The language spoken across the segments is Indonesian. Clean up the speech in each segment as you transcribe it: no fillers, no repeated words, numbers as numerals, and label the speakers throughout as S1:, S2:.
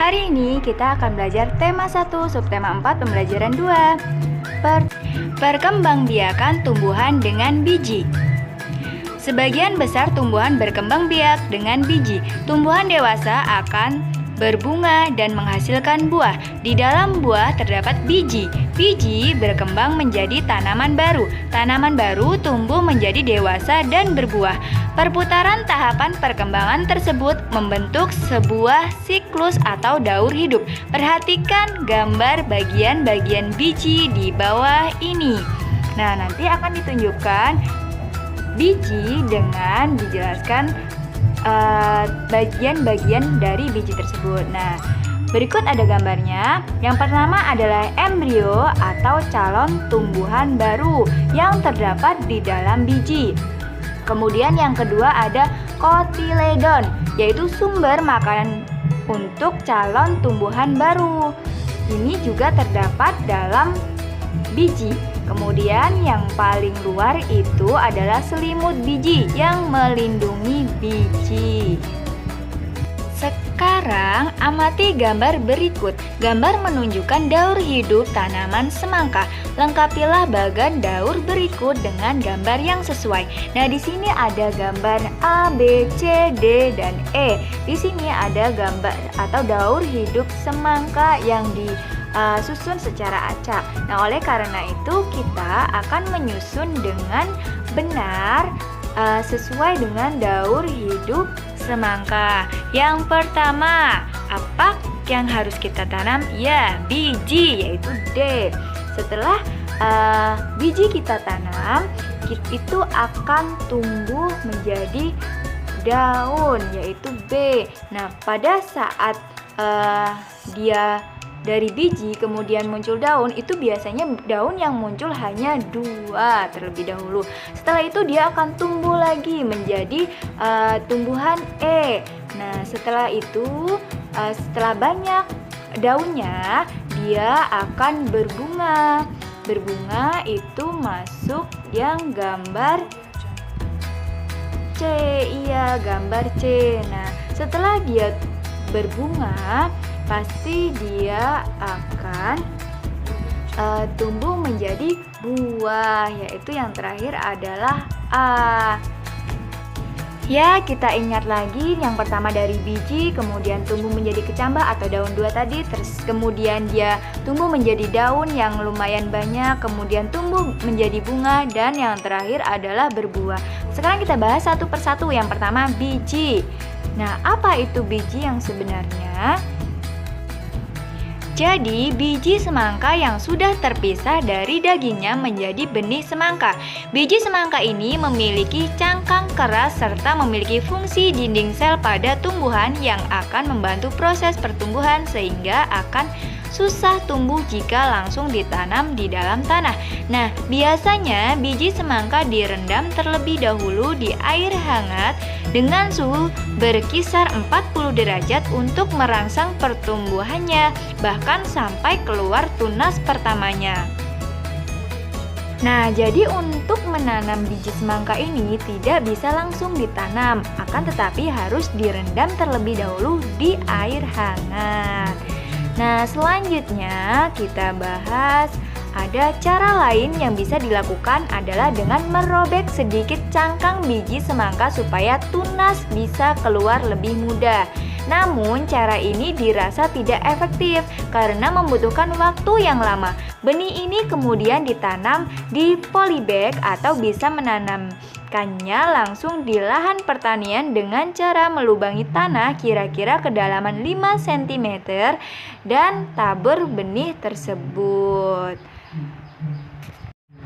S1: Hari ini kita akan belajar tema 1, subtema 4, pembelajaran 2. Perkembangbiakan tumbuhan dengan biji. Sebagian besar tumbuhan berkembang biak dengan biji. Tumbuhan dewasa akan berbunga dan menghasilkan buah. Di dalam buah terdapat biji. Biji berkembang menjadi tanaman baru. Tanaman baru tumbuh menjadi dewasa dan berbuah. Perputaran tahapan perkembangan tersebut membentuk sebuah siklus atau daur hidup. Perhatikan gambar bagian-bagian biji di bawah ini. Nah, nanti akan ditunjukkan biji dengan dijelaskan bagian-bagian dari biji tersebut. Nah, berikut ada gambarnya. Yang pertama adalah embrio atau calon tumbuhan baru yang terdapat di dalam biji. Kemudian yang kedua ada kotiledon, yaitu sumber makanan untuk calon tumbuhan baru. Ini juga terdapat dalam biji. Kemudian yang paling luar itu adalah selimut biji yang melindungi biji. Sekarang amati gambar berikut. Gambar menunjukkan daur hidup tanaman semangka. Lengkapilah bagan daur berikut dengan gambar yang sesuai. Nah, di sini ada gambar A, B, C, D, dan E. Di sini ada gambar atau daur hidup semangka yang disusun secara acak. Nah, oleh karena itu kita akan menyusun dengan benar sesuai dengan daur hidup semangka. Yang pertama, apa yang harus kita tanam? Ya, biji, yaitu D. Setelah biji kita tanam, itu akan tumbuh menjadi daun, yaitu B. Nah, pada saat dia dari biji kemudian muncul daun, itu biasanya daun yang muncul hanya 2 terlebih dahulu. Setelah itu dia akan tumbuh lagi menjadi tumbuhan E. Nah, setelah itu setelah banyak daunnya, dia akan berbunga. Berbunga itu masuk yang gambar C. Iya, gambar C. Nah, setelah dia berbunga, pasti dia akan tumbuh menjadi buah, yaitu yang terakhir adalah A. Ya, kita ingat lagi, yang pertama dari biji, kemudian tumbuh menjadi kecambah atau daun 2 tadi, terus kemudian dia tumbuh menjadi daun yang lumayan banyak, kemudian tumbuh menjadi bunga, dan yang terakhir adalah berbuah. Sekarang kita bahas satu persatu. Yang pertama, biji. Nah, apa itu biji yang sebenarnya? Jadi, biji semangka yang sudah terpisah dari dagingnya menjadi benih semangka. Biji semangka ini memiliki cangkang keras serta memiliki fungsi dinding sel pada tumbuhan yang akan membantu proses pertumbuhan sehingga akan susah tumbuh jika langsung ditanam di dalam tanah. Nah, biasanya biji semangka direndam terlebih dahulu di air hangat dengan suhu berkisar 40 derajat untuk merangsang pertumbuhannya, bahkan sampai keluar tunas pertamanya. Nah, jadi untuk menanam biji semangka ini tidak bisa langsung ditanam, akan tetapi harus direndam terlebih dahulu di air hangat. Nah, selanjutnya kita bahas ada cara lain yang bisa dilakukan adalah dengan merobek sedikit cangkang biji semangka supaya tunas bisa keluar lebih mudah. Namun, cara ini dirasa tidak efektif karena membutuhkan waktu yang lama. Benih ini kemudian ditanam di polybag atau bisa menanamkannya langsung di lahan pertanian dengan cara melubangi tanah kira-kira kedalaman 5 cm dan tabur benih tersebut.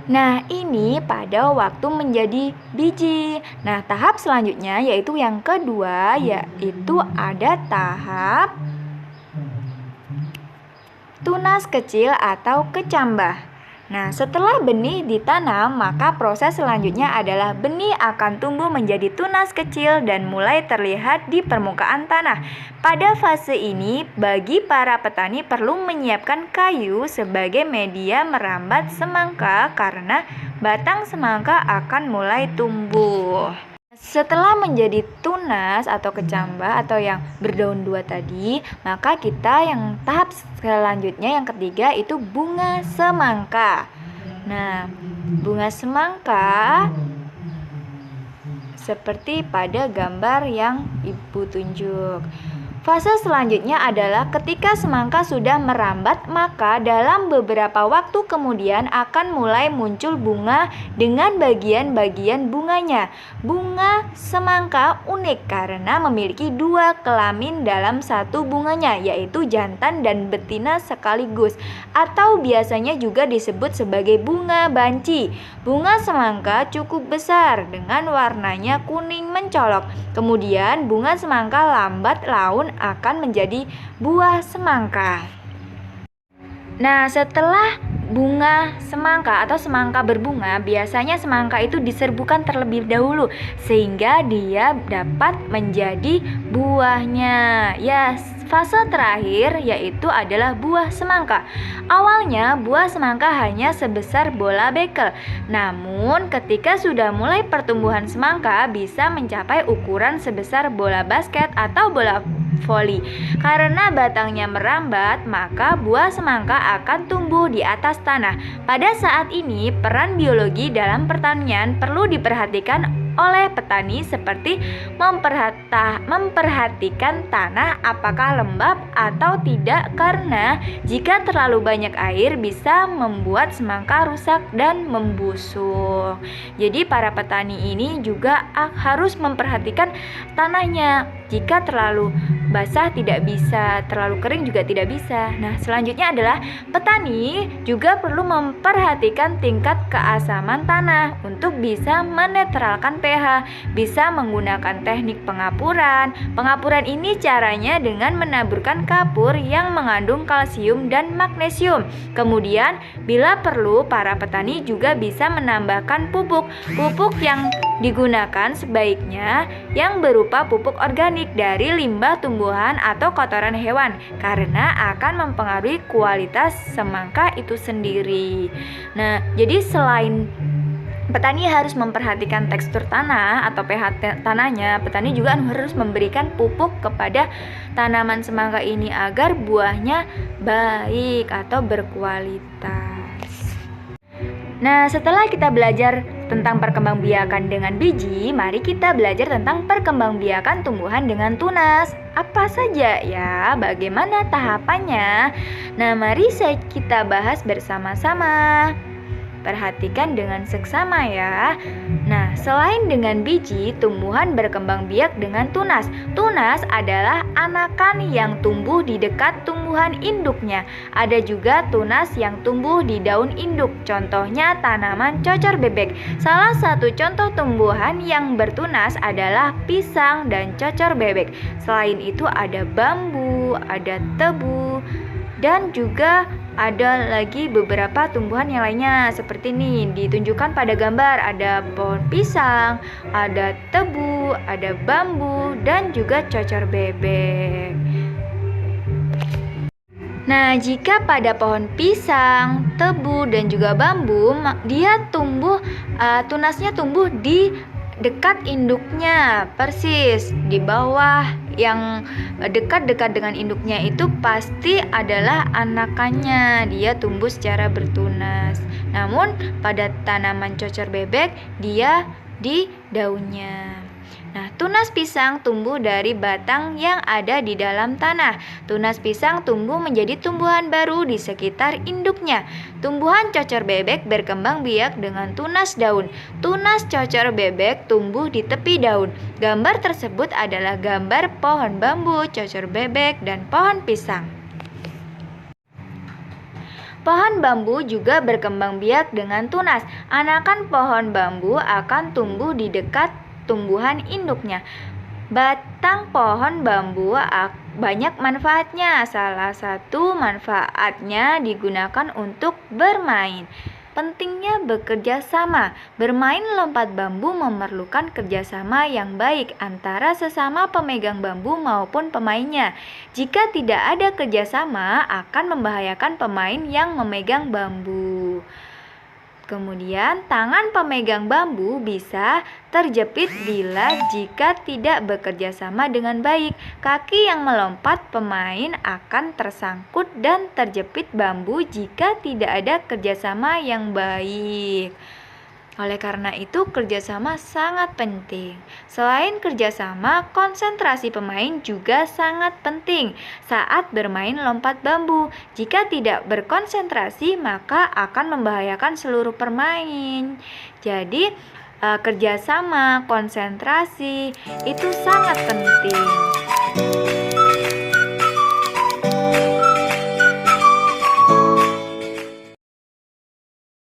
S1: Nah, ini pada waktu menjadi biji. Nah, tahap selanjutnya yaitu yang kedua, yaitu ada tahap tunas kecil atau kecambah. Nah, setelah benih ditanam, maka proses selanjutnya adalah benih akan tumbuh menjadi tunas kecil dan mulai terlihat di permukaan tanah. Pada fase ini, bagi para petani perlu menyiapkan kayu sebagai media merambat semangka karena batang semangka akan mulai tumbuh. Setelah menjadi tunas atau kecambah atau yang berdaun dua tadi, maka kita yang tahap selanjutnya yang ketiga itu bunga semangka. Nah, bunga semangka seperti pada gambar yang Ibu tunjuk. Fase selanjutnya adalah ketika semangka sudah merambat, maka dalam beberapa waktu kemudian akan mulai muncul bunga dengan bagian-bagian bunganya. Bunga semangka unik karena memiliki dua kelamin dalam satu bunganya, yaitu jantan dan betina sekaligus, atau biasanya juga disebut sebagai bunga banci. Bunga semangka cukup besar dengan warnanya kuning mencolok. Kemudian bunga semangka lambat laun akan menjadi buah semangka. Nah, setelah bunga semangka atau semangka berbunga, biasanya semangka itu diserbukan terlebih dahulu sehingga dia dapat menjadi buahnya. Ya, fase terakhir yaitu adalah buah semangka. Awalnya buah semangka hanya sebesar bola bekel. Namun ketika sudah mulai pertumbuhan semangka bisa mencapai ukuran sebesar bola basket atau bola voli. Karena batangnya merambat, maka buah semangka akan tumbuh di atas tanah. Pada saat ini, peran biologi dalam pertanian perlu diperhatikan oleh petani seperti memperhatikan tanah apakah lembab atau tidak, karena jika terlalu banyak air bisa membuat semangka rusak dan membusuk. Jadi para petani ini juga harus memperhatikan tanahnya. Jika terlalu basah tidak bisa, terlalu kering juga tidak bisa. Nah, selanjutnya adalah petani juga perlu memperhatikan tingkat keasaman tanah untuk bisa menetralkan pH. Bisa menggunakan teknik pengapuran. Pengapuran ini caranya dengan menaburkan kapur yang mengandung kalsium dan magnesium. Kemudian, bila perlu, para petani juga bisa menambahkan pupuk. Pupuk yang digunakan sebaiknya yang berupa pupuk organik dari limbah tumbuhan atau kotoran hewan, karena akan mempengaruhi kualitas semangka itu sendiri. Nah, jadi selain petani harus memperhatikan tekstur tanah atau pH tanahnya, petani juga harus memberikan pupuk kepada tanaman semangka ini agar buahnya baik atau berkualitas. Nah, setelah kita belajar tentang perkembangbiakan dengan biji, mari kita belajar tentang perkembangbiakan tumbuhan dengan tunas. Apa saja ya? Bagaimana tahapannya? Nah, mari kita bahas bersama-sama. Perhatikan dengan seksama ya. Nah, selain dengan biji, tumbuhan berkembang biak dengan tunas. Tunas adalah anakan yang tumbuh di dekat tumbuhan induknya. Ada juga tunas yang tumbuh di daun induk. Contohnya tanaman cocor bebek. Salah satu contoh tumbuhan yang bertunas adalah pisang dan cocor bebek. Selain itu ada bambu, ada tebu, dan juga ada lagi beberapa tumbuhan yang lainnya seperti ini ditunjukkan pada gambar. Ada pohon pisang, ada tebu, ada bambu, dan juga cocor bebek. Nah, jika pada pohon pisang, tebu, dan juga bambu, dia tumbuh, tunasnya tumbuh di dekat induknya, persis di bawah. Yang dekat-dekat dengan induknya itu pasti adalah anakannya, dia tumbuh secara bertunas. Namun pada tanaman cocor bebek dia di daunnya. Nah, tunas pisang tumbuh dari batang yang ada di dalam tanah. Tunas pisang tumbuh menjadi tumbuhan baru di sekitar induknya. Tumbuhan cocor bebek berkembang biak dengan tunas daun. Tunas cocor bebek tumbuh di tepi daun. Gambar tersebut adalah gambar pohon bambu, cocor bebek, dan pohon pisang. Pohon bambu juga berkembang biak dengan tunas. Anakan pohon bambu akan tumbuh di dekat tumbuhan induknya. Batang pohon bambu banyak manfaatnya. Salah satu manfaatnya digunakan untuk bermain. Pentingnya bekerja sama. Bermain lompat bambu memerlukan kerjasama yang baik antara sesama pemegang bambu maupun pemainnya. Jika tidak ada kerjasama, akan membahayakan pemain yang memegang bambu. Kemudian, tangan pemegang bambu bisa terjepit bila jika tidak bekerja sama dengan baik. Kaki yang melompat pemain akan tersangkut dan terjepit bambu jika tidak ada kerjasama yang baik. Oleh karena itu, kerjasama sangat penting. Selain kerjasama, konsentrasi pemain juga sangat penting saat bermain lompat bambu. Jika tidak berkonsentrasi, maka akan membahayakan seluruh pemain. Jadi, kerjasama, konsentrasi itu sangat penting.